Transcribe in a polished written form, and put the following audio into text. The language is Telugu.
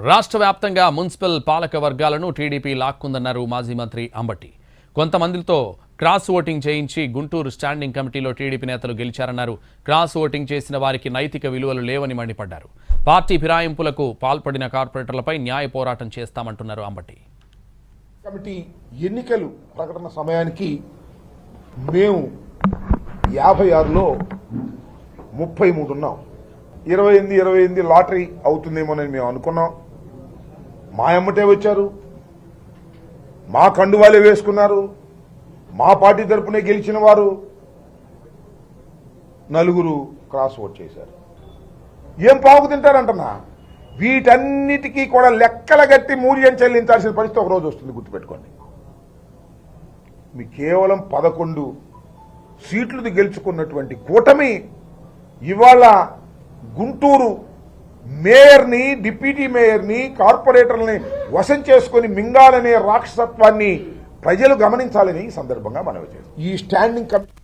రాష్ట్ర వ్యాప్తంగా మున్సిపల్ పాలక వర్గాలను టీడీపీ లాక్కుందన్నారు మాజీ మంత్రి అంబటి. కొంతమందితో క్రాస్ ఓటింగ్ చేయించి గుంటూరు స్టాండింగ్ కమిటీలో టీడీపీ నేతలు గెలిచారన్నారు. క్రాస్ ఓటింగ్ చేసిన వారికి నైతిక విలువలు లేవని మండిపడ్డారు. పార్టీ ఫిరాయింపులకు పాల్పడిన కార్పొరేటర్లపై న్యాయ పోరాటం చేస్తామంటున్నారు అంబటి. కమిటీ ఎన్నికలు ప్రకటన సమయానికి మేము 56లో 33 ఉన్నాం. 28 లాటరీ అవుతుందేమోనని మేము అనుకున్నాం. మా ఎమ్మటే వచ్చారు, మా కండువాలే వేసుకున్నారు. మా పార్టీ తరపునే గెలిచిన వారు 4 క్రాస్ ఓట్ చేశారు. ఏం పావుకు తింటారంటున్నా. వీటన్నిటికీ కూడా లెక్కల గట్టి మూల్యం చెల్లించాల్సిన పరిస్థితి ఒక రోజు వస్తుంది, గుర్తుపెట్టుకోండి. మీ కేవలం 11 సీట్లు గెలుచుకున్నటువంటి కూటమి ఇవాళ గుంటూరు మేయర్ని, డిప్యూటీ మేయర్ని, కార్పొరేటర్లని వశం చేసుకుని మింగాలనే రాక్షసత్వాన్ని ప్రజలు గమనించాలని ఈ సందర్భంగా మనవి చేస్తాం. ఈ స్టాండింగ్ కమిటీ